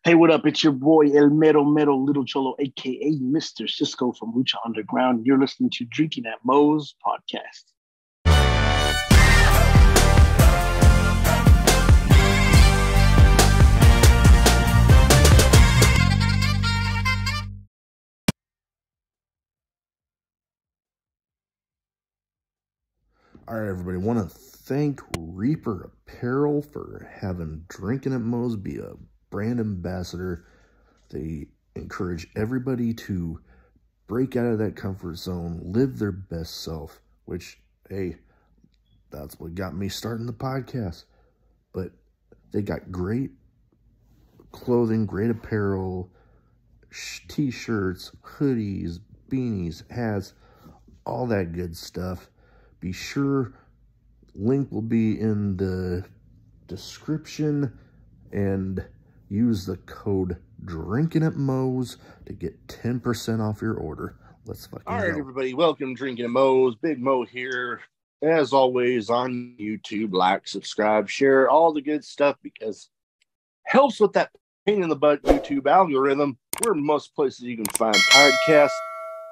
Hey, what up? It's your boy El Mero Mero Little Cholo, aka Mr. Cisco from Lucha Underground. You're listening to Drinking at Moe's podcast. All right, everybody. Want to thank Reaper Apparel for having Drinkin' at Moe's be a brand ambassador. They encourage everybody to break out of that comfort zone, live their best self, which, hey, that's what got me starting the podcast. But they got great clothing, great apparel, t-shirts, hoodies, beanies, hats, all that good stuff. Be sure, link will be in the description, and use the code Drinkin' at Moe's to get 10% off your order. Let's fucking go. All right, everybody, welcome to Drinkin' at Moe's. Big Mo here, as always, on YouTube. Like, subscribe, share, all the good stuff, because it helps with that pain in the butt YouTube algorithm. We're in most places you can find podcasts.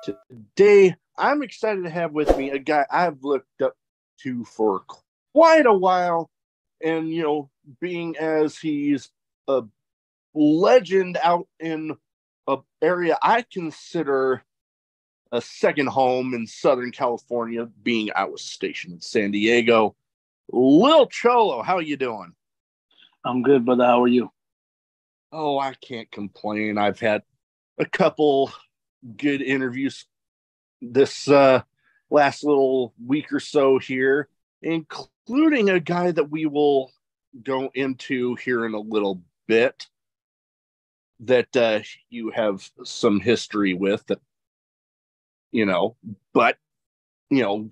Today, I'm excited to have with me a guy I've looked up to for quite a while, and, you know, being as he's a legend out in an area I consider a second home in Southern California, being I was stationed in San Diego. Lil Cholo, how you doing? I'm good, brother. How are you? Oh, I can't complain. I've had a couple good interviews this last little week or so here, including a guy that we will go into here in a little bit that you have some history with, that, you know, but, you know,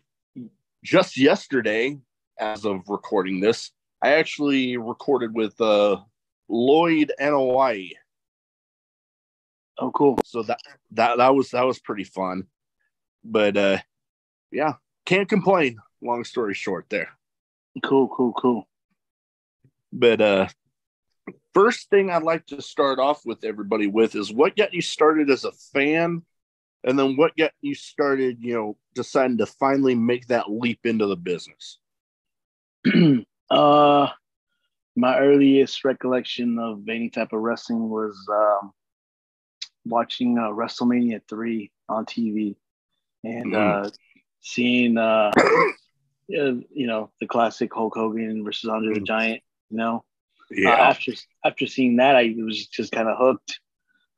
just yesterday, as of recording this, I actually recorded with Lloyd NOI. Oh, cool. So that was pretty fun. But yeah, can't complain. Long story short there. Cool. But first thing I'd like to start off with everybody with is what got you started as a fan, and then what got you started, you know, deciding to finally make that leap into the business. My earliest recollection of any type of wrestling was watching WrestleMania 3 on TV, and seeing you know, the classic Hulk Hogan versus Andre the Giant. You know, Yeah. After seeing that, I was just kind of hooked.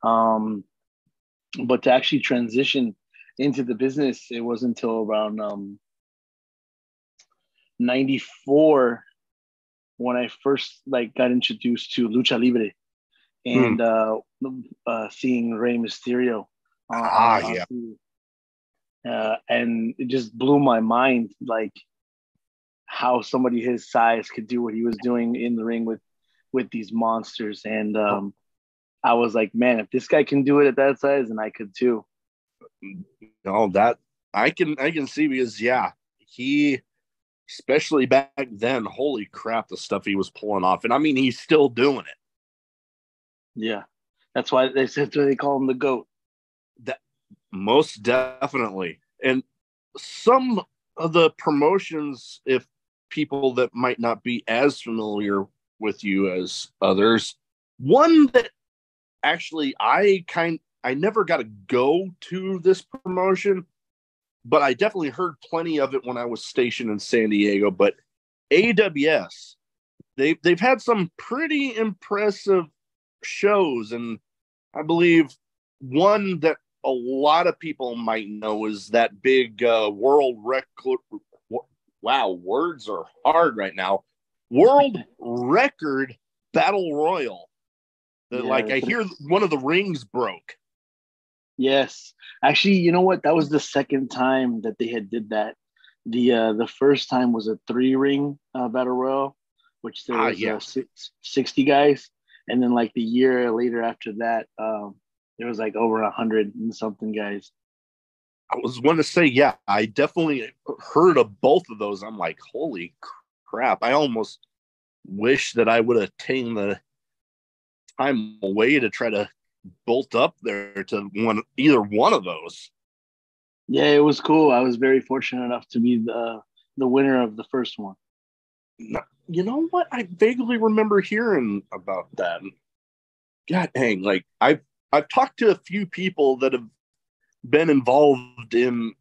But to actually transition into the business, it wasn't until around 94 when I first got introduced to Lucha Libre, and seeing Rey Mysterio. Yeah. And it just blew my mind, like how somebody his size could do what he was doing in the ring with these monsters. And I was like, man, if this guy can do it at that size, then I could too. No, that I can see, because yeah, he, especially back then, holy crap, the stuff he was pulling off. And I mean, he's still doing it. Yeah. That's why they call him the GOAT. That most definitely. And some of the promotions, if people that might not be as familiar with you as others, one that actually I never got to go to this promotion, but I definitely heard plenty of it when I was stationed in San Diego. But AWS, they've had some pretty impressive shows, and I believe one that a lot of people might know is that big world record. Wow, words are hard right now. World record battle royal. That, Yeah, I hear one of the rings broke. Yes, actually, you know what? That was the second time that they had did that. The first time was a 3-ring battle royal, which there was 60 guys, and then the year later after that, there was over 100 and something guys. I was going to say, yeah, I definitely heard of both of those. I'm like, holy crap! I almost wish that I would have taken time away to try to bolt up there to either one of those. Yeah, it was cool. I was very fortunate enough to be the winner of the first one. You know what? I vaguely remember hearing about that. God dang, like I've talked to a few people that have been involved in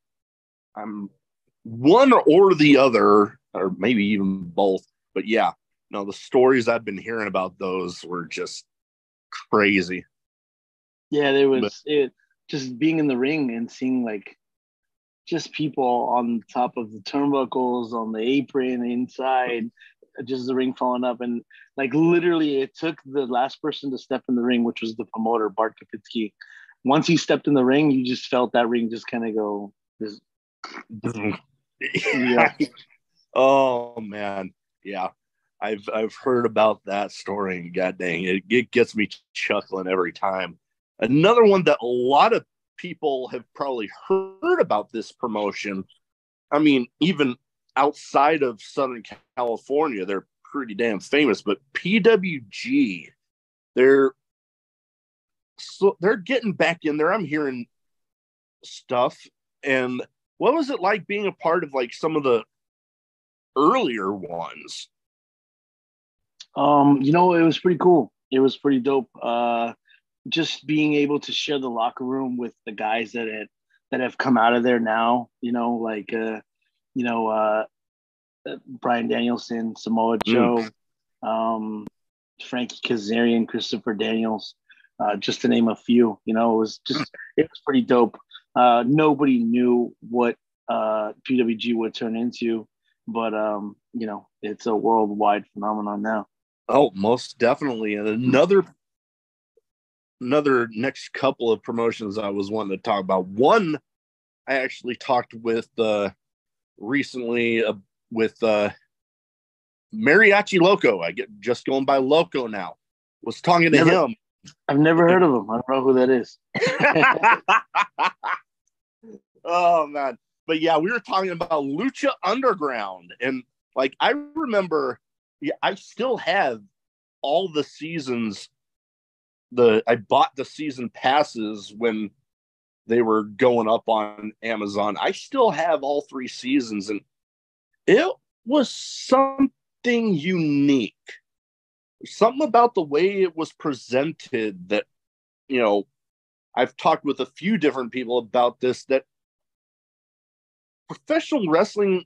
one or the other, or maybe even both. But yeah, no, the stories I've been hearing about those were just crazy. Yeah, there was just being in the ring and seeing like just people on top of the turnbuckles, on the apron, inside, just the ring falling up. And like literally it took the last person to step in the ring, which was the promoter, Bart Kapitsky. Once he stepped in the ring, you just felt that ring just kind of go. Yeah. Oh man. Yeah. I've heard about that story, and god dang, it gets me chuckling every time. Another one that a lot of people have probably heard about this promotion. I mean, even outside of Southern California, they're pretty damn famous, but PWG, they're getting back in there. I'm hearing stuff. And what was it like being a part of like some of the earlier ones? You know, it was pretty cool. It was pretty dope. Just being able to share the locker room with the guys that have come out of there now, you know, like Brian Danielson, Samoa Joe, Frankie Kazarian, Christopher Daniels, just to name a few. You know, it was pretty dope. Nobody knew what PWG would turn into, but you know, it's a worldwide phenomenon now. Oh, most definitely. And another next couple of promotions I was wanting to talk about. One I actually talked with recently with Mariachi Loco. I get just going by Loco now. Was talking to him. I've never heard of him. I don't know who that is. Oh man. But yeah, we were talking about Lucha Underground. And like I remember, I still have all the seasons. I bought the season passes when they were going up on Amazon. I still have all 3 seasons, and it was something unique. Something about the way it was presented that, you know, I've talked with a few different people about this, that professional wrestling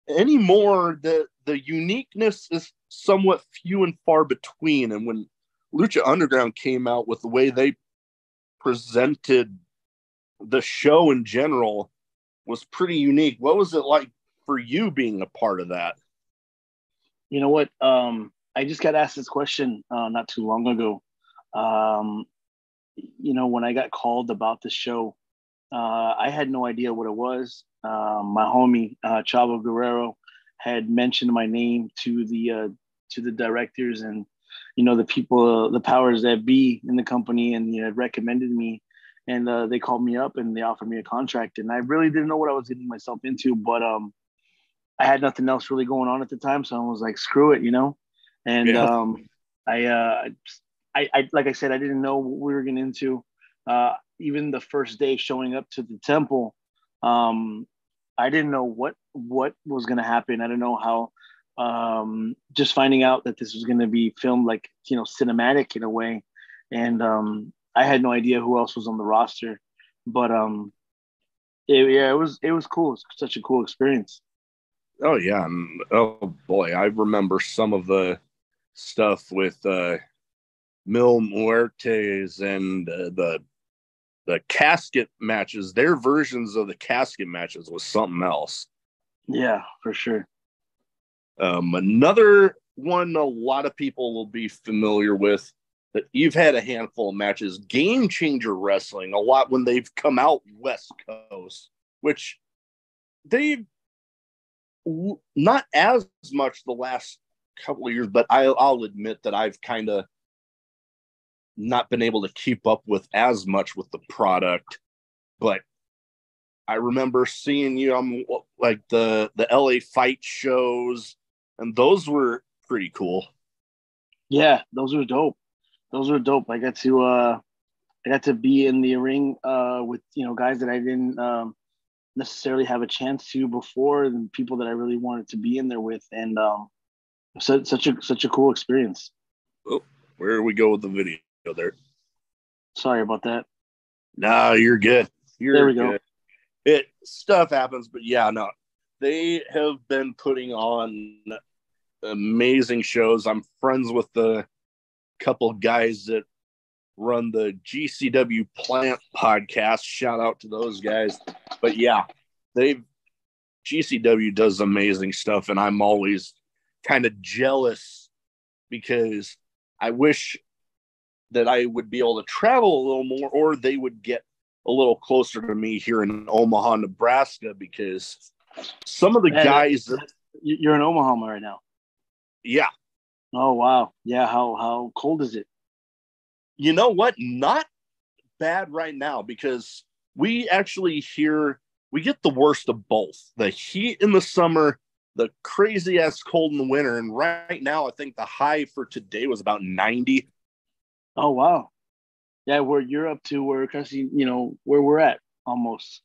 anymore, the uniqueness is somewhat few and far between. And when Lucha Underground came out with the way they presented the show in general was pretty unique. What was it like for you being a part of that? You know what? I just got asked this question not too long ago. You know, when I got called about the show, I had no idea what it was. My homie Chavo Guerrero had mentioned my name to the directors and, you know, the people, the powers that be in the company, and, you know, recommended me. And they called me up and they offered me a contract, and I really didn't know what I was getting myself into, but I had nothing else really going on at the time, so I was like, screw it, you know. And I like I said, I didn't know what we were getting into. Even the first day showing up to the temple, I didn't know what was going to happen. I didn't know how. Just finding out that this was going to be filmed like, you know, cinematic in a way, and I had no idea who else was on the roster, but it was cool. It's such a cool experience. Oh yeah, and oh boy, I remember some of the stuff with Mil Muertes and the casket matches. Their versions of the casket matches was something else. Yeah, for sure. Another one a lot of people will be familiar with, that you've had a handful of matches, Game Changer Wrestling, a lot when they've come out West Coast, which they've not as much the last couple of years, but I'll admit that I've kind of not been able to keep up with as much with the product. But I remember seeing you on like the LA fight shows, and those were pretty cool. Yeah, those were dope. Those were dope. I got to be in the ring with guys that I didn't necessarily have a chance to before, and people that I really wanted to be in there with, and such a cool experience. Oh, where we go with the video there? Sorry about that. No, you're good. There we go. Stuff happens, but yeah, no, they have been putting on amazing shows. I'm friends with the couple guys that run the GCW Plant podcast. Shout out to those guys. But yeah, GCW does amazing stuff, and I'm always kind of jealous because I wish that I would be able to travel a little more, or they would get a little closer to me here in Omaha, Nebraska, because some of the guys that, you're in Omaha right now. Yeah. Oh wow. Yeah. How cold is it? You know what? Not bad right now, because we actually we get the worst of both. The heat in the summer, the crazy ass cold in the winter. And right now, I think the high for today was about 90. Oh, wow. Yeah, where you're up to, where where we're at almost.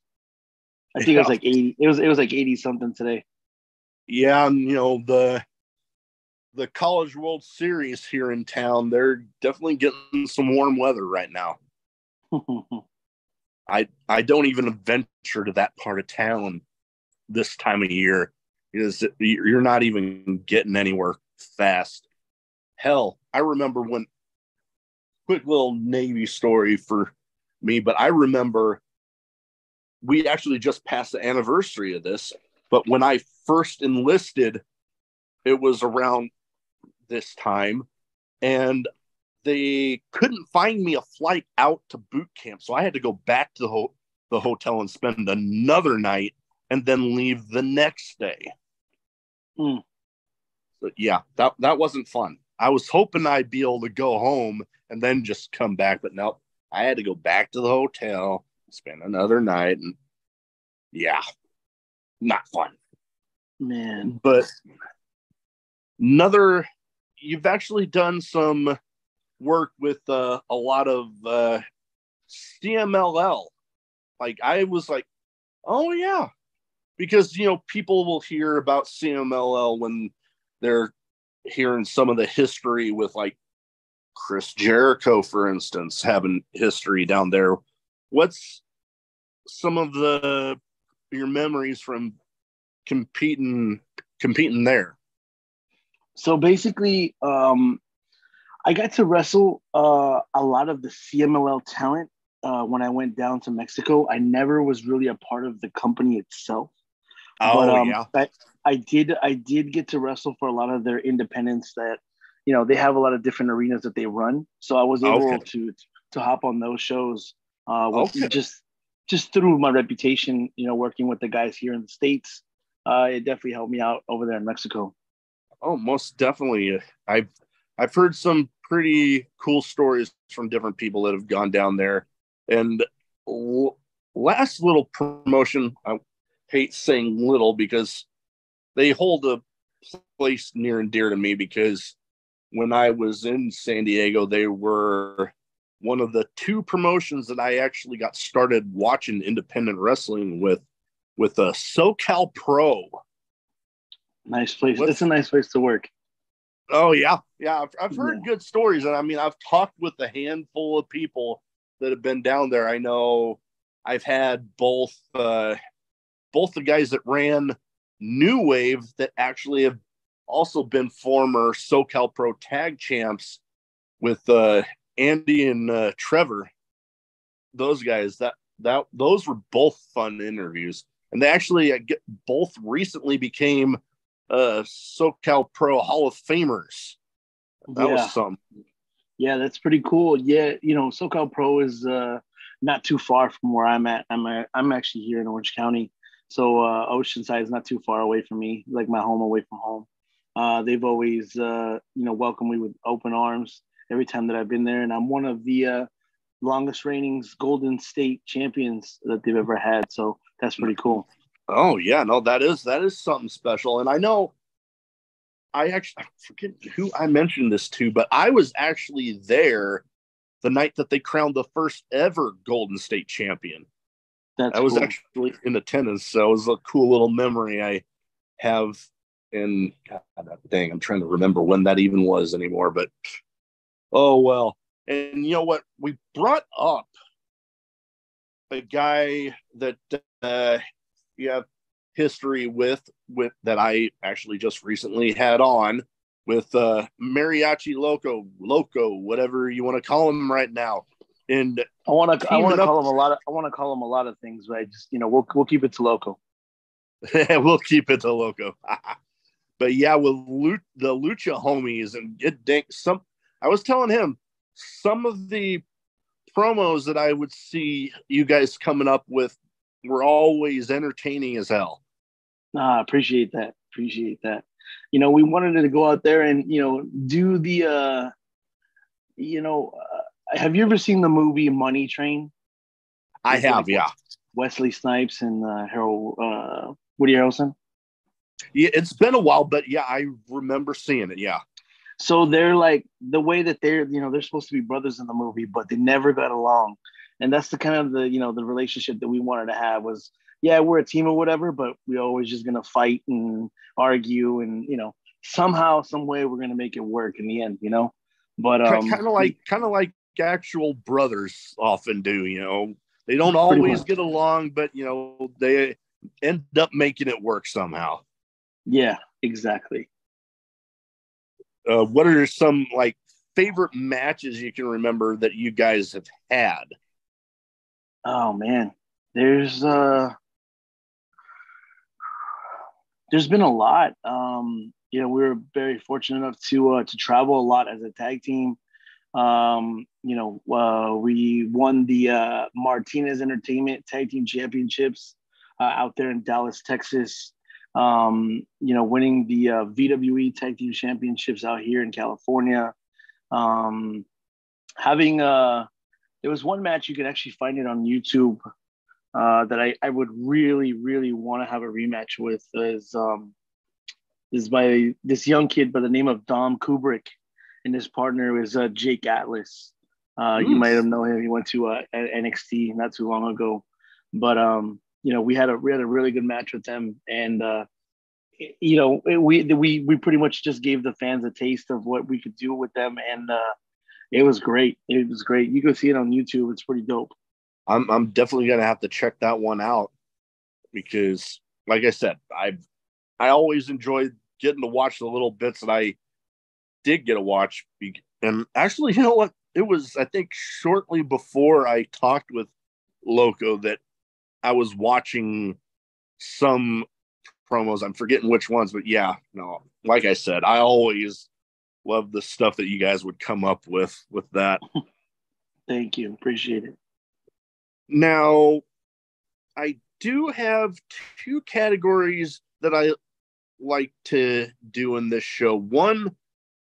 I think it was like 80. It was like 80 something today. Yeah, and the College World Series here in town, they're definitely getting some warm weather right now. I don't even venture to that part of town this time of year, because you're not even getting anywhere fast. Hell, I remember quick little Navy story for me, but I remember we actually just passed the anniversary of this, but when I first enlisted, it was around this time, and they couldn't find me a flight out to boot camp, so I had to go back to the hotel and spend another night and then leave the next day. But yeah, that wasn't fun. I was hoping I'd be able to go home and then just come back, but nope, I had to go back to the hotel, spend another night, and yeah, not fun, man. But you've actually done some work with a lot of CMLL. Like, I was like, oh yeah, because people will hear about CMLL when they're hearing some of the history with, like, Chris Jericho, for instance, having history down there. What's some of your memories from competing there? So basically, I got to wrestle a lot of the CMLL talent when I went down to Mexico. I never was really a part of the company itself. Oh, yeah. I did get to wrestle for a lot of their independents that, they have a lot of different arenas that they run. So I was able to hop on those shows just through my reputation, working with the guys here in the States. It definitely helped me out over there in Mexico. Oh, most definitely. I've heard some pretty cool stories from different people that have gone down there. And last little promotion, I hate saying little because they hold a place near and dear to me, because when I was in San Diego, they were one of the two promotions that I actually got started watching independent wrestling with a SoCal Pro. Nice place. It's a nice place to work. Oh, yeah. Yeah. I've heard good stories. And I mean, I've talked with a handful of people that have been down there. I know I've had both the guys that ran New Wave that actually have also been former SoCal Pro tag champs with Andy and Trevor. Those guys, those were both fun interviews. And they actually both recently became SoCal Pro Hall of Famers. That was something. Yeah, that's pretty cool. Yeah, SoCal Pro is not too far from where I'm at. I'm actually here in Orange County, so Oceanside is not too far away from me, like my home away from home. They've always welcomed me with open arms every time that I've been there, and I'm one of the longest reigning Golden State champions that they've ever had. So that's pretty cool. Oh yeah, no, that is something special. And I know I forget who I mentioned this to, but I was actually there the night that they crowned the first ever Golden State champion. I was actually in attendance, so it was a cool little memory I have. And God, dang, I'm trying to remember when that even was anymore, but oh well. And you know what? We brought up a guy that you have history with that I actually just recently had on with Mariachi Loco, whatever you want to call him right now. And I want to call him a lot of things, but I just, we'll keep it to Loco. We'll keep it to Loco. But yeah, with the Lucha homies, and I was telling him some of the promos that I would see you guys coming up with were always entertaining as hell. Appreciate that. We wanted to go out there and, do the, have you ever seen the movie Money Train? I have, yeah. Wesley Snipes and Woody Harrelson. Yeah, it's been a while, but yeah, I remember seeing it. Yeah. So they're like, the way that they're supposed to be brothers in the movie, but they never got along. And that's the kind of the relationship that we wanted to have was, yeah, we're a team or whatever, but we're always just going to fight and argue and, somehow, some way we're going to make it work in the end, but kind of like actual brothers often do, they don't always get along, but they end up making it work somehow. Yeah, exactly. What are some favorite matches you can remember that you guys have had? Oh man, there's been a lot. We were very fortunate enough to travel a lot as a tag team. We won the Martinez Entertainment Tag Team Championships out there in Dallas, Texas. Winning the VWE Tag Team Championships out here in California. There was one match, you can actually find it on YouTube, that I would really, really want to have a rematch with is by this young kid by the name of Dom Kubrick, and his partner is Jake Atlas. You might have known him. He went to NXT not too long ago, but we had a really good match with them, and we pretty much just gave the fans a taste of what we could do with them, and it was great. You can see it on YouTube. It's pretty dope. I'm definitely gonna have to check that one out because, like I said, I always enjoyed getting to watch the little bits that I did get to watch. And actually, you know what? It was, I think, shortly before I talked with Loco that I was watching some promos. I'm forgetting which ones, but yeah, no, like I said, I always love the stuff that you guys would come up with that. Thank you. Appreciate it. Now, I do have two categories that I like to do in this show. One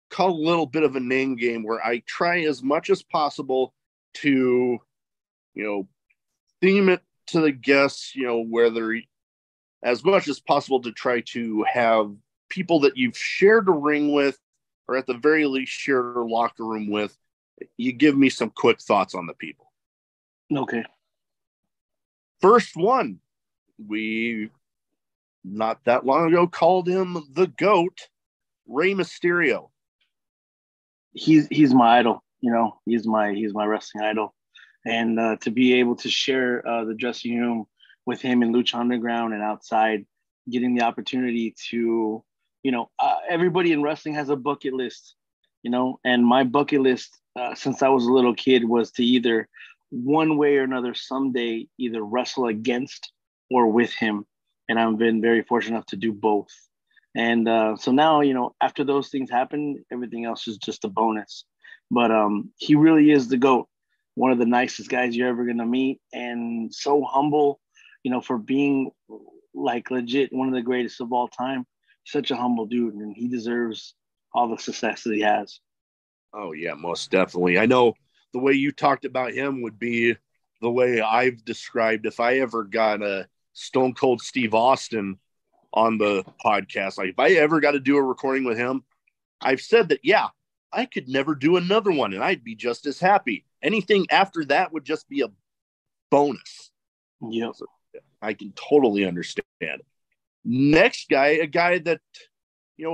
called a little bit of a name game where I try as much as possible to, theme it to the guests, whether as much as possible to try to have people that you've shared a ring with, or at the very least shared a locker room with. You give me some quick thoughts on the people. Okay. First one, we not that long ago called him the GOAT, Rey Mysterio. He's my idol. He's my wrestling idol, and to be able to share the dressing room with him in Lucha Underground and outside, getting the opportunity to, everybody in wrestling has a bucket list, and my bucket list since I was a little kid was to either one way or another someday either wrestle against or with him. And I've been very fortunate enough to do both. And so now, after those things happen, everything else is just a bonus. But he really is the GOAT, one of the nicest guys you're ever going to meet, and so humble, for being legit one of the greatest of all time. Such a humble dude, and he deserves all the success that he has. Oh, yeah, most definitely. I know the way you talked about him would be the way I've described if I ever got a Stone Cold Steve Austin on the podcast. Like, if I ever got to do a recording with him, I've said that, yeah, I could never do another one and I'd be just as happy. Anything after that would just be a bonus. Yep. So I can totally understand. Next guy, a guy that,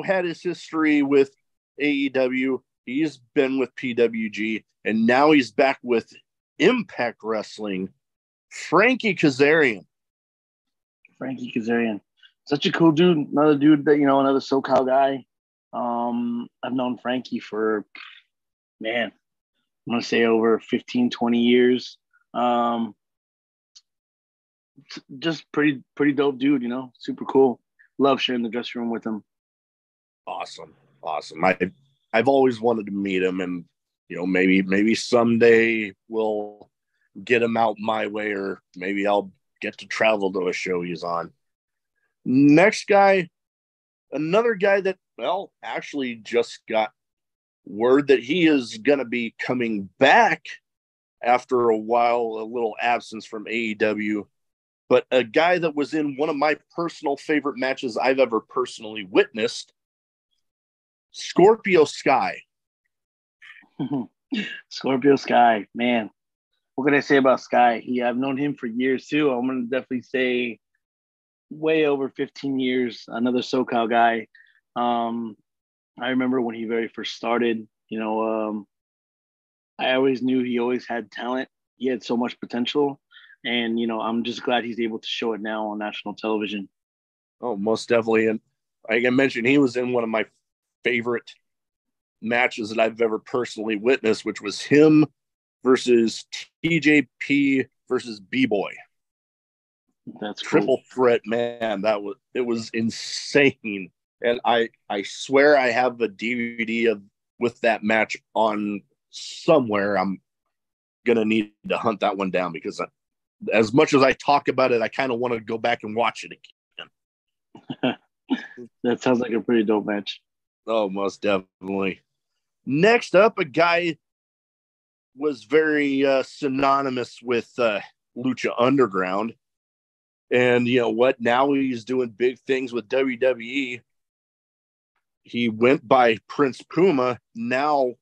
had his history with AEW. He's been with PWG, and now he's back with Impact Wrestling. Frankie Kazarian. Frankie Kazarian. Such a cool dude. Another dude that, another SoCal guy. I've known Frankie for, man, I'm going to say over 15, 20 years. Just pretty dope dude, super cool. Love sharing the dressing room with him. Awesome. I've always wanted to meet him, and maybe someday we'll get him out my way, or maybe I'll get to travel to a show he's on. Next guy, another guy that, actually just got word that he is going to be coming back after a while, a little absence from AEW, but a guy that was in one of my personal favorite matches I've ever personally witnessed, Scorpio Sky. Scorpio Sky, man. What can I say about Sky? I've known him for years too. I'm going to definitely say way over 15 years. Another SoCal guy. I remember when he very first started, I always knew he always had talent. He had so much potential. And, I'm just glad he's able to show it now on national television. Oh, most definitely. And like I mentioned, he was in one of my favorite matches that I've ever personally witnessed, which was him versus TJP versus B-Boy. That's cool. Triple threat, man. It was insane. And I swear I have a DVD with that match on somewhere. I'm gonna need to hunt that one down, because as much as I talk about it, I kind of want to go back and watch it again. That sounds like a pretty dope match. Oh, most definitely. Next up, a guy was very synonymous with Lucha Underground. And you know what? Now he's doing big things with WWE. He went by Prince Puma, now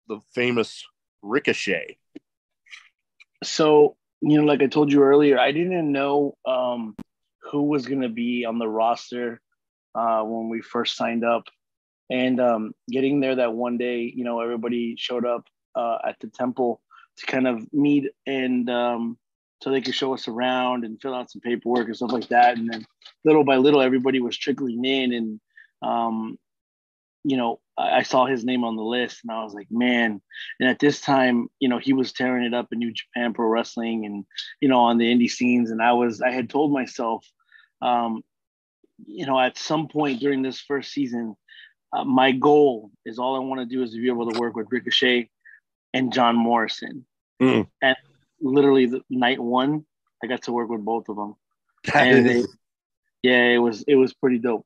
the famous Ricochet. So, like I told you earlier, I didn't know who was going to be on the roster when we first signed up. And getting there that one day, everybody showed up at the temple to kind of meet, and so they could show us around and fill out some paperwork and stuff like that. And then little by little, everybody was trickling in, and I saw his name on the list, and I was like, man. And at this time, he was tearing it up in New Japan Pro Wrestling and, on the indie scenes. And I had told myself, at some point during this first season, my goal is, all I want to do is to be able to work with Ricochet and John Morrison. And literally the night one, I got to work with both of them. And it was pretty dope,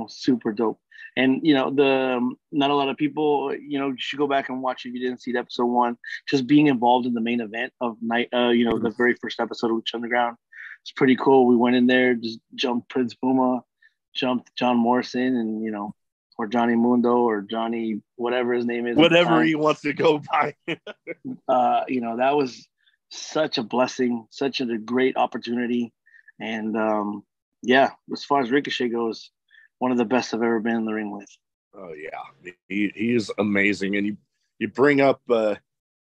super dope. And, not a lot of people, you should go back and watch if you didn't see the episode 1, just being involved in the main event of night, the very first episode of Lucha Underground. It's pretty cool. We went in there, just jumped Prince Puma, jumped John Morrison, and, or Johnny Mundo, or Johnny, whatever his name is. Whatever he wants to go by. That was such a blessing, such a great opportunity. And, as far as Ricochet goes, one of the best I've ever been in the ring with. Oh, yeah. He is amazing. And you bring up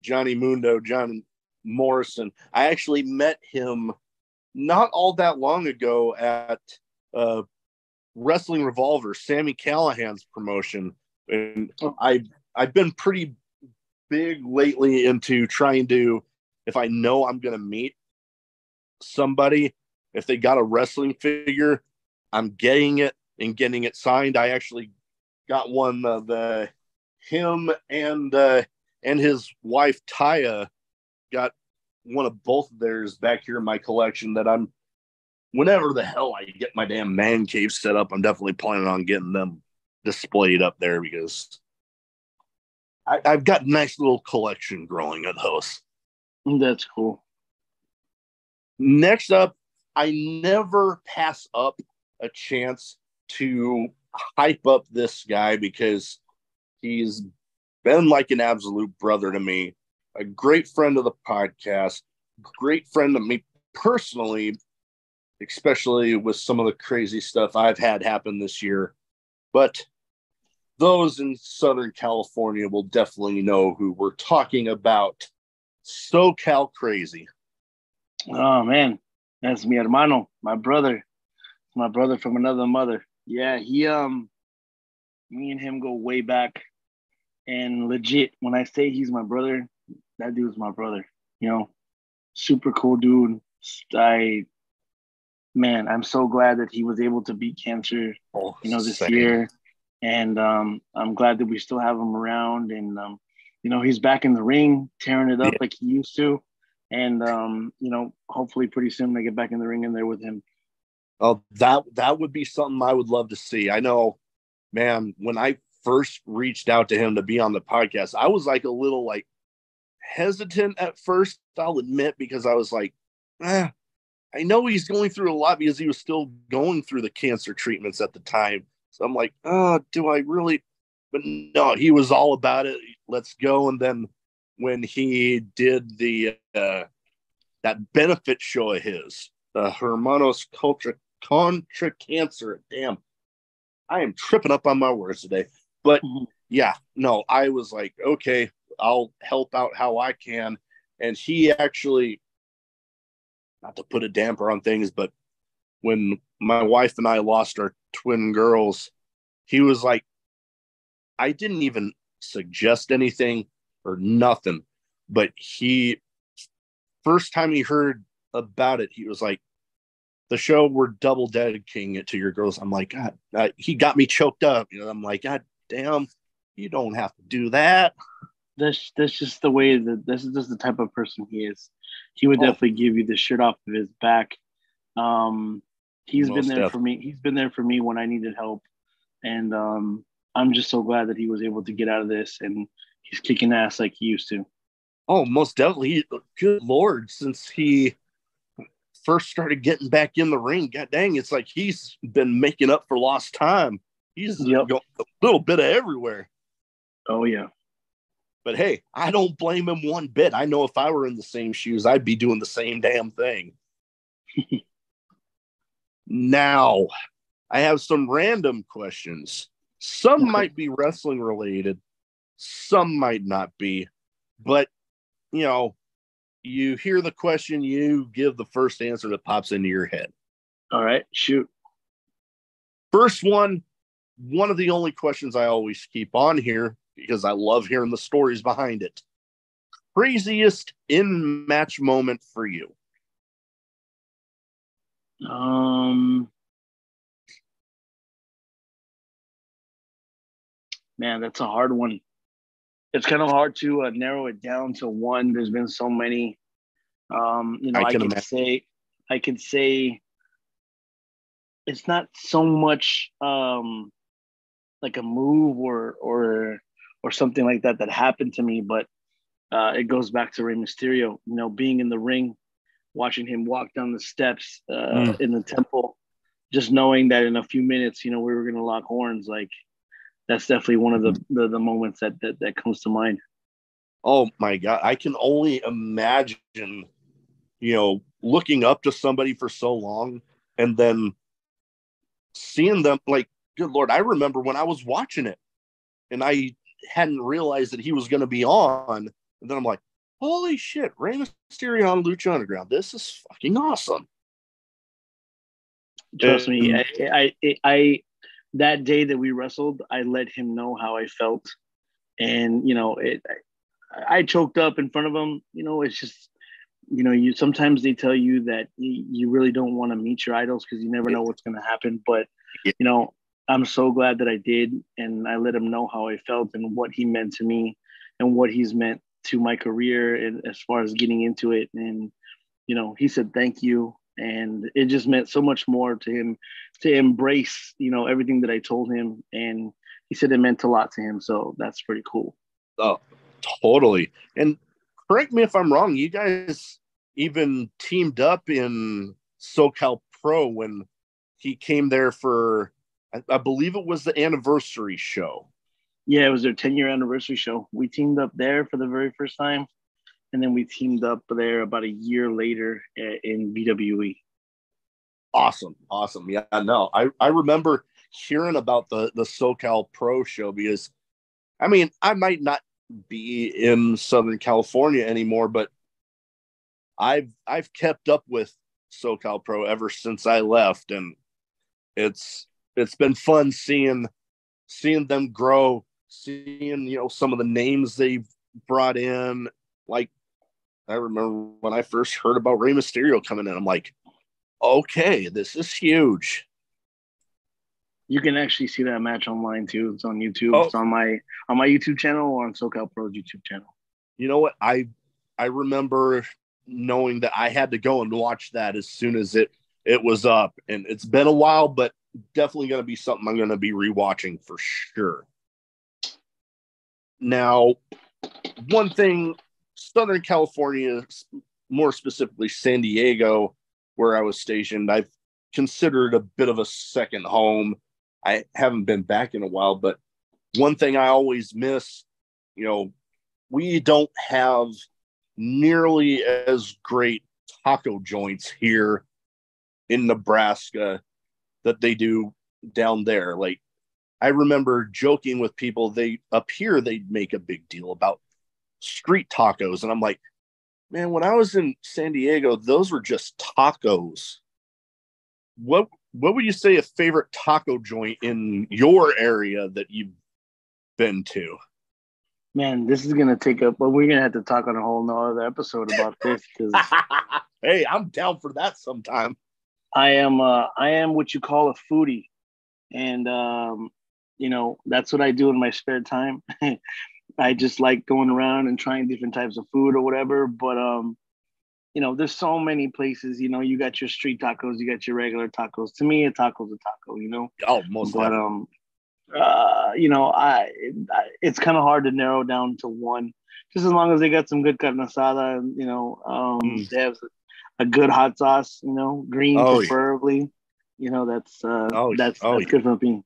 Johnny Mundo, John Morrison. I actually met him not all that long ago at Wrestling Revolver, Sammy Callahan's promotion. And I've been pretty big lately into trying to, if I know I'm going to meet somebody, if they got a wrestling figure, I'm getting it and getting it signed. I actually got one of him and his wife Taya got one of both of theirs back here in my collection that whenever the hell I get my damn man cave set up, I'm definitely planning on getting them displayed up there, because I've got a nice little collection growing of those. That's cool. Next up, I never pass up a chance to hype up this guy because he's been like an absolute brother to me, a great friend of the podcast, great friend of me personally, especially with some of the crazy stuff I've had happen this year. But those in Southern California will definitely know who we're talking about. SoCal Crazy. Oh, man. That's mi hermano, my brother. My brother from another mother. Yeah, me and him go way back. And legit, when I say he's my brother, that dude's my brother. Super cool dude. I'm so glad that he was able to beat cancer, this year. And I'm glad that we still have him around. And, he's back in the ring, tearing it up like he used to. And, hopefully pretty soon I get back in the ring in there with him. Oh, that would be something I would love to see. I know, man, when I first reached out to him to be on the podcast, I was like a little like hesitant at first, I'll admit, because I was like, I know he's going through a lot because he was still going through the cancer treatments at the time. So I'm like, do I really? But no, he was all about it. Let's go. And then when he did the that benefit show of his, the Hermanos Contra Cancer, damn, I am tripping up on my words today. But yeah, no, I was like, okay, I'll help out how I can. And he actually, not to put a damper on things, but when my wife and I lost our twin girls, he was like, I didn't even suggest anything or nothing, but first time he heard about it, he was like, the show, we're double dedicating it to your girls. I'm like, God, he got me choked up. I'm like, God damn, you don't have to do that. That's just the way this is just the type of person he is. He would definitely give you the shirt off of his back. He's been there for me. He's been there for me when I needed help. And I'm just so glad that he was able to get out of this and he's kicking ass like he used to. Oh, most definitely. Good Lord, since he first started getting back in the ring, god dang, it's like he's been making up for lost time. He's going a little bit of everywhere. Oh, yeah. But hey, I don't blame him one bit. I know if I were in the same shoes, I'd be doing the same damn thing. Now, I have some random questions. Some might be wrestling related. Some might not be. But, you hear the question, you give the first answer that pops into your head. All right, shoot. First one of the only questions I always keep on here because I love hearing the stories behind it. Craziest in-match moment for you? Man, that's a hard one. It's kind of hard to narrow it down to one. There's been so many. I could say it's not so much like a move or something like that happened to me, but it goes back to Rey Mysterio. Being in the ring, watching him walk down the steps in the temple, just knowing that in a few minutes, we were going to lock horns. Like that's definitely one of the moments that comes to mind. Oh my God. I can only imagine, looking up to somebody for so long and then seeing them like, good Lord, I remember when I was watching it and I hadn't realized that he was going to be on. And then I'm like, holy shit, Rey Mysterio on Lucha Underground. This is fucking awesome. Trust me, I that day that we wrestled, I let him know how I felt. And, I choked up in front of him. It's just, you sometimes they tell you that you really don't want to meet your idols because you never know what's going to happen. But, I'm so glad that I did. And I let him know how I felt and what he meant to me and what he's meant to my career and as far as getting into it. And, he said, thank you. And it just meant so much more to him to embrace, everything that I told him. And he said it meant a lot to him. So that's pretty cool. Oh, totally. And correct me if I'm wrong. You guys even teamed up in SoCal Pro when he came there for, I believe it was the anniversary show. Yeah, it was their 10-year anniversary show. We teamed up there for the very first time, and then we teamed up there about a year later in BWE. Awesome. Yeah, no, I remember hearing about the SoCal Pro show because, I mean, I might not be in Southern California anymore, but I've kept up with SoCal Pro ever since I left, and it's been fun seeing them grow, seeing, you know, some of the names they've brought in. Like, I remember when I first heard about Rey Mysterio coming in, I'm like, okay, this is huge. You can actually see that match online too. It's on YouTube. Oh. It's on my YouTube channel or on SoCal Pro's YouTube channel. You know what? I remember knowing that I had to go and watch that as soon as it was up, and it's been a while, but definitely going to be something I'm going to be rewatching for sure. Now, one thing, Southern California, more specifically San Diego, where I was stationed, I've considered a bit of a second home. I haven't been back in a while, but one thing I always miss, you know, we don't have nearly as great taco joints here in Nebraska that they do down there. Like, I remember joking with people, up here, they'd make a big deal about street tacos. And I'm like, man, when I was in San Diego, those were just tacos. What would you say a favorite taco joint in your area that you've been to? Man, this is gonna take up. Well, we're gonna have to talk on a whole nother episode about this because. Hey, I'm down for that sometime. I am what you call a foodie, and you know, that's what I do in my spare time. I just like going around and trying different types of food or whatever. But you know, there's so many places. You know, you got your street tacos, you got your regular tacos. To me, a taco's a taco. You know. Oh, most. But you know, it's kind of hard to narrow down to one. Just as long as they got some good carne asada, and you know, they have a good hot sauce. You know, green preferably. Yeah. You know, that's good for me.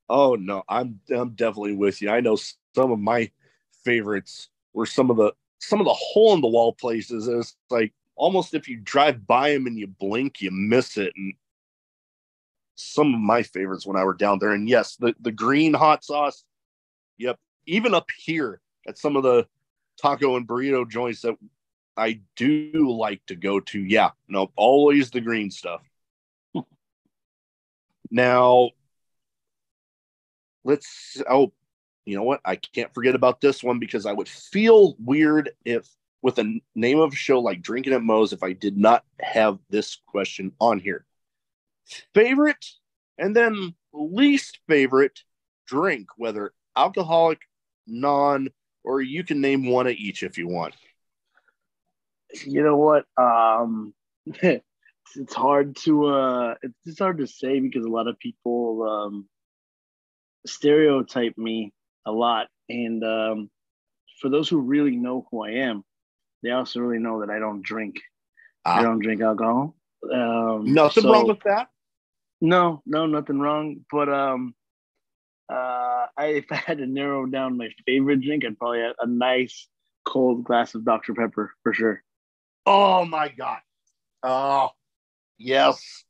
Oh no, I'm definitely with you. I know some of my favorites were some of the hole in the wall places. It's like almost if you drive by them and you blink, you miss it. And some of my favorites when I were down there. And yes, the green hot sauce. Yep. Even up here at some of the taco and burrito joints that I do like to go to. Yeah. No, always the green stuff. Now, you know what? I can't forget about this one because I would feel weird if, with a name of a show like Drinkin at Moe's, if I did not have this question on here. Favorite and then least favorite drink, whether alcoholic, non, or you can name one of each if you want. You know what? It's hard to say because a lot of people stereotype me a lot, and for those who really know who I am, they also really know that I don't drink. I don't drink alcohol. Nothing wrong with that. No, nothing wrong. But if I had to narrow down my favorite drink, I'd probably have a nice cold glass of Dr. Pepper for sure. Oh my God! Oh yes,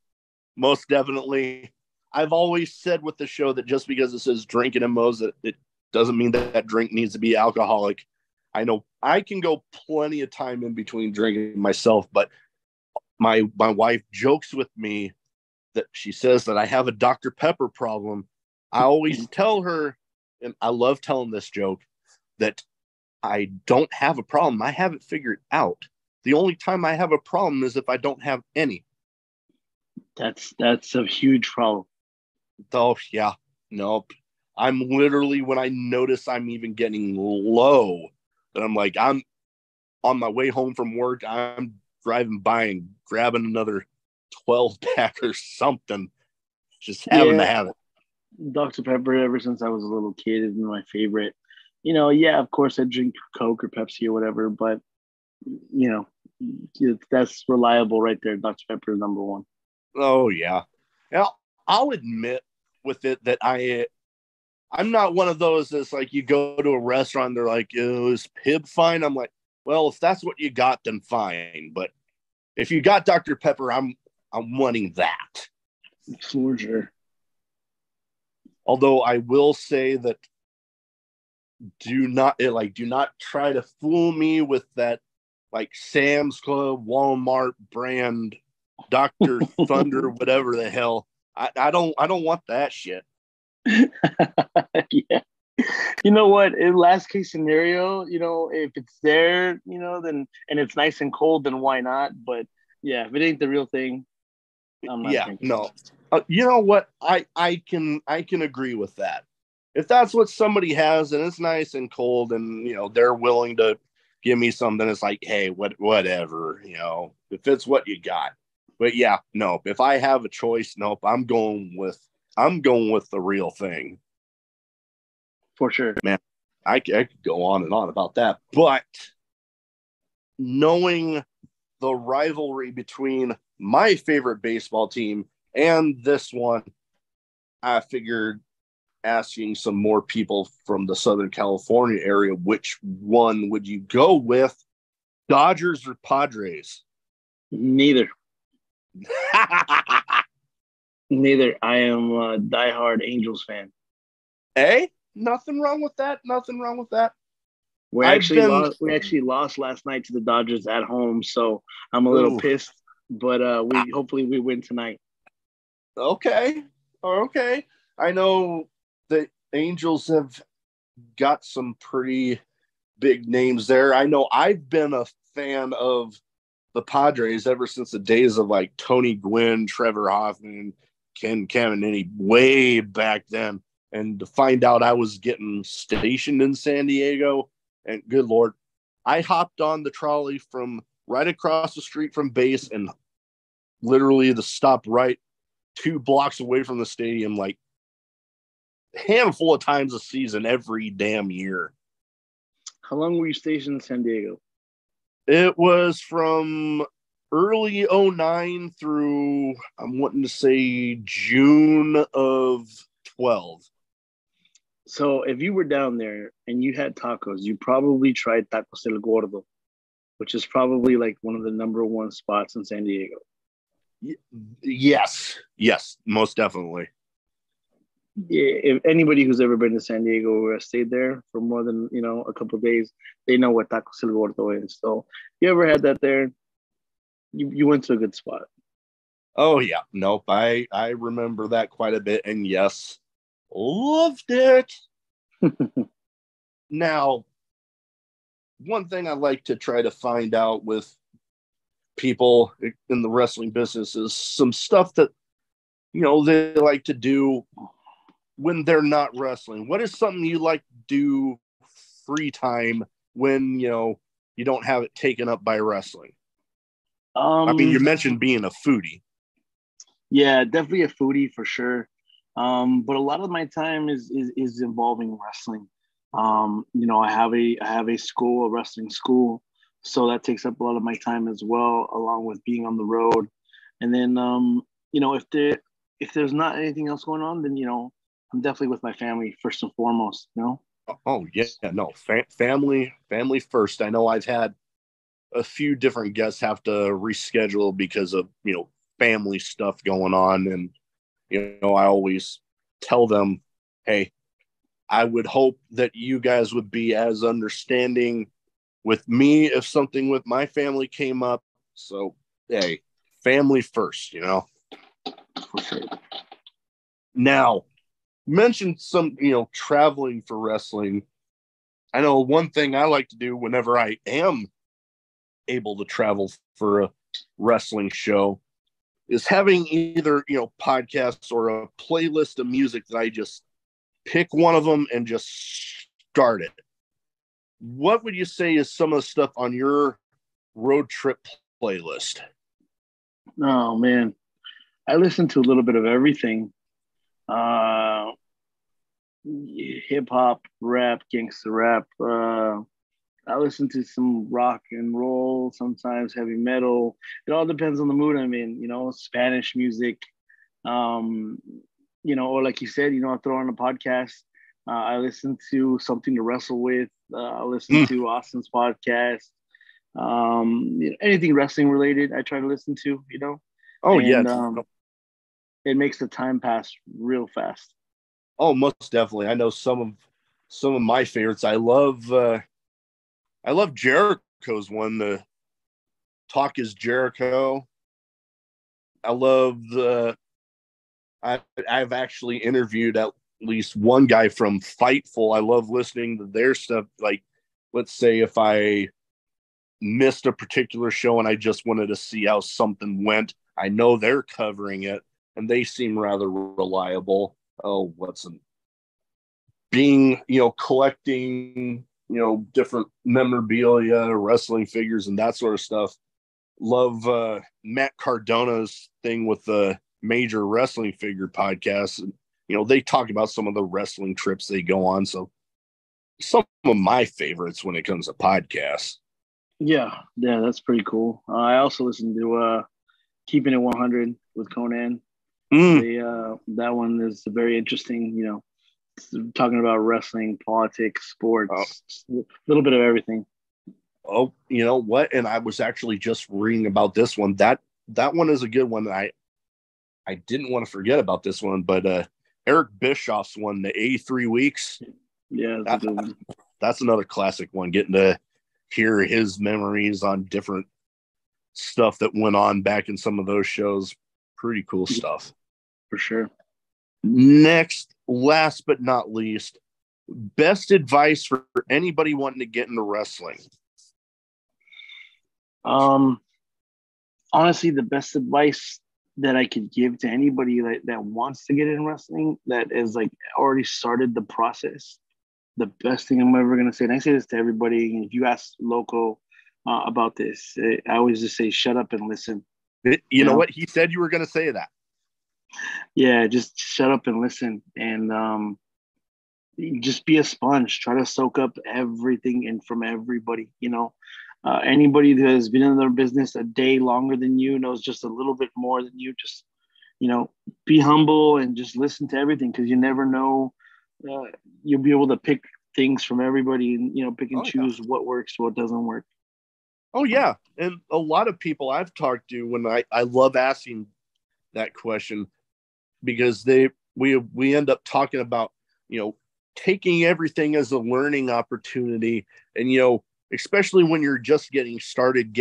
most definitely. I've always said with the show that just because it says Drinkin at Moe's, that it doesn't mean that drink needs to be alcoholic. I know I can go plenty of time in between drinking myself, but my wife jokes with me that she says that I have a Dr. Pepper problem. I always tell her, and I love telling this joke, that I don't have a problem. I have it figured out. The only time I have a problem is if I don't have any. That's a huge problem. Oh, yeah. Nope. I'm literally, when I notice I'm even getting low, that I'm like, I'm on my way home from work, I'm driving by and grabbing another 12-pack or something. Just having to have it. Dr. Pepper, ever since I was a little kid, is my favorite. You know, yeah, of course I drink Coke or Pepsi or whatever, but, you know, that's reliable right there. Dr. Pepper is number one. Oh, yeah. Now, I'll admit with it that I'm not one of those that's like you go to a restaurant, they're like, oh, is Pib fine? I'm like, well, if that's what you got, then fine. But if you got Dr. Pepper, I'm wanting that. For sure. Although I will say that do not try to fool me with that like Sam's Club, Walmart brand, Dr. Thunder, whatever the hell. I don't want that shit. Yeah. You know what? In last case scenario, if it's there, then and it's nice and cold, then why not? But yeah, if it ain't the real thing, I'm not drinking. No. You know what? I can agree with that. If that's what somebody has and it's nice and cold and they're willing to give me something, it's like, hey, whatever, if it's what you got. But yeah, nope. If I have a choice, nope, I'm going with the real thing. For sure. Man, I could go on and on about that. But knowing the rivalry between my favorite baseball team and this one, I figured asking some more people from the Southern California area, which one would you go with? Dodgers or Padres? Neither. Neither. I am a diehard Angels fan. Hey, nothing wrong with that. Nothing wrong with that. We actually lost last night to the Dodgers at home, so I'm a little pissed. But hopefully we win tonight. Okay. I know the Angels have got some pretty big names there. I know I've been a fan of the Padres ever since the days of like Tony Gwynn, Trevor Hoffman, Ken Caminiti way back then. And to find out I was getting stationed in San Diego, and good Lord, I hopped on the trolley from right across the street from base and literally the stop right 2 blocks away from the stadium, like a handful of times a season, every damn year. How long were you stationed in San Diego? It was from early 09 through, I'm wanting to say June of 12. So if you were down there and you had tacos, you probably tried Tacos El Gordo, which is probably like one of the number one spots in San Diego. Yes, most definitely. Yeah, if anybody who's ever been to San Diego or has stayed there for more than a couple of days, they know what Tacos El Gordo is. So if you ever had that there, you went to a good spot. Oh yeah, nope. I remember that quite a bit, and yes, loved it. Now, one thing I like to try to find out with people in the wrestling business is some stuff that they like to do when they're not wrestling. What is something you like to do free time when you don't have it taken up by wrestling? I mean, you mentioned being a foodie. Yeah, definitely a foodie for sure. But a lot of my time is involving wrestling. I have a school, a wrestling school, so that takes up a lot of my time as well, along with being on the road. And then if there's not anything else going on, then I'm definitely with my family first and foremost. Oh yeah, no, family first. I know I've had a few different guests have to reschedule because of family stuff going on, and I always tell them, hey, I would hope that you guys would be as understanding with me if something with my family came up. So hey, family first, For sure. Now, mentioned some traveling for wrestling. I know one thing I like to do whenever I am able to travel for a wrestling show is having either podcasts or a playlist of music that I just pick one of them and just start it. What would you say is some of the stuff on your road trip playlist? Oh man, I listen to a little bit of everything. Hip hop, rap, gangster rap. I listen to some rock and roll, sometimes heavy metal. It all depends on the mood I'm in. Spanish music, Um, or like you said, I throw on a podcast. I listen to Something to Wrestle With. I listen to Austin's podcast. Anything wrestling related, I try to listen to. Oh, and, yeah. It makes the time pass real fast. Oh, most definitely. I know some of my favorites. I love Jericho's one. The Talk is Jericho. I love I've actually interviewed at least one guy from Fightful. I love listening to their stuff. Like, let's say if I missed a particular show and I just wanted to see how something went, I know they're covering it and they seem rather reliable. Oh, being, collecting, different memorabilia, wrestling figures, and that sort of stuff. Love Matt Cardona's thing with the Major Wrestling Figure podcast. They talk about some of the wrestling trips they go on. So some of my favorites when it comes to podcasts. Yeah, that's pretty cool. I also listen to Keeping It 100 with Conan. That one is very interesting, talking about wrestling, politics, sports, a little bit of everything. Oh, you know what? And I was actually just reading about this one. That one is a good one. I didn't want to forget about this one, but Eric Bischoff's one, the 83 weeks. Yeah, that's a good one. That's another classic one. Getting to hear his memories on different stuff that went on back in some of those shows. Pretty cool stuff. For sure. Next, last but not least, best advice for anybody wanting to get into wrestling. Honestly, the best advice that I could give to anybody that wants to get in wrestling, that is like already started the process, the best thing I'm ever going to say, and I say this to everybody, if you ask Loco about this, I always just say, shut up and listen. You know what? He said you were going to say that. Yeah, just shut up and listen, and just be a sponge. Try to soak up everything in from everybody. Anybody that has been in their business a day longer than you knows just a little bit more than you. Just, be humble and just listen to everything, because you never know. You'll be able to pick things from everybody and, pick and choose what works, what doesn't work. Oh, yeah. And a lot of people I've talked to, when I love asking that question, because we end up talking about, taking everything as a learning opportunity. And, especially when you're just getting started,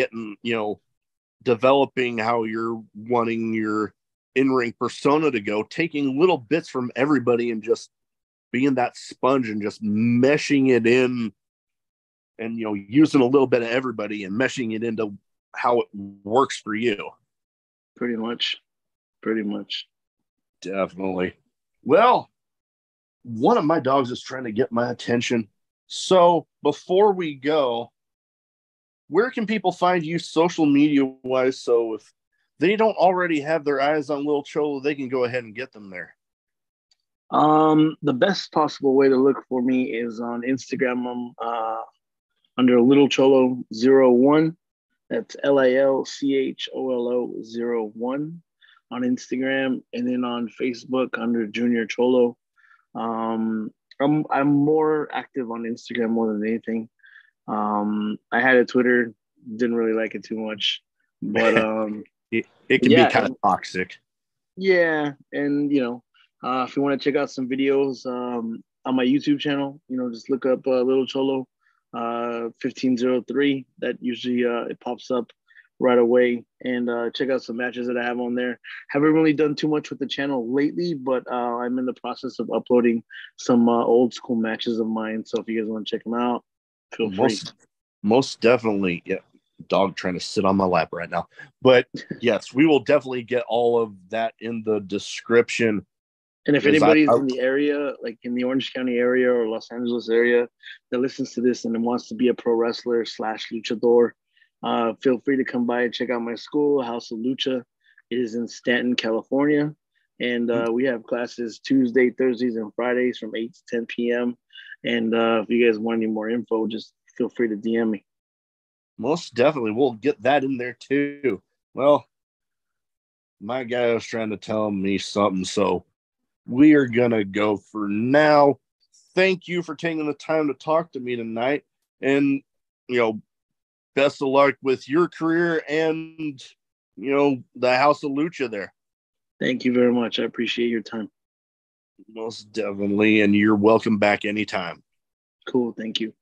developing how you're wanting your in-ring persona to go, taking little bits from everybody and just being that sponge and just meshing it in, and, using a little bit of everybody and meshing it into how it works for you. Pretty much. Definitely. Well, one of my dogs is trying to get my attention. So before we go, where can people find you social media wise? So if they don't already have their eyes on Lil Cholo, they can go ahead and get them there. The best possible way to look for me is on Instagram. Under Lil Cholo 01. That's LILCHOLO 01 on Instagram, and then on Facebook under Junior Cholo. I'm more active on Instagram more than anything. I had a Twitter, didn't really like it too much, but it can be kind of toxic. Yeah, and if you want to check out some videos on my YouTube channel, just look up Lil Cholo 1503. That usually it pops up right away, and check out some matches that I have on there. Haven't really done too much with the channel lately, but I'm in the process of uploading some old school matches of mine. So if you guys want to check them out, feel free. Most definitely. Yeah. Dog trying to sit on my lap right now. But yes, we will definitely get all of that in the description. And if anybody's in the area, like in the Orange County area or Los Angeles area, that listens to this and wants to be a pro wrestler / luchador, feel free to come by and check out my school, House of Lucha. It is in Stanton, California. And we have classes Tuesday, Thursdays, and Fridays from 8 to 10 p.m. And if you guys want any more info, just feel free to DM me. Most definitely. We'll get that in there too. Well, my guy was trying to tell me something. So we are going to go for now. Thank you for taking the time to talk to me tonight. And, best of luck with your career and, the House of Lucha there. Thank you very much. I appreciate your time. Most definitely. And you're welcome back anytime. Cool. Thank you.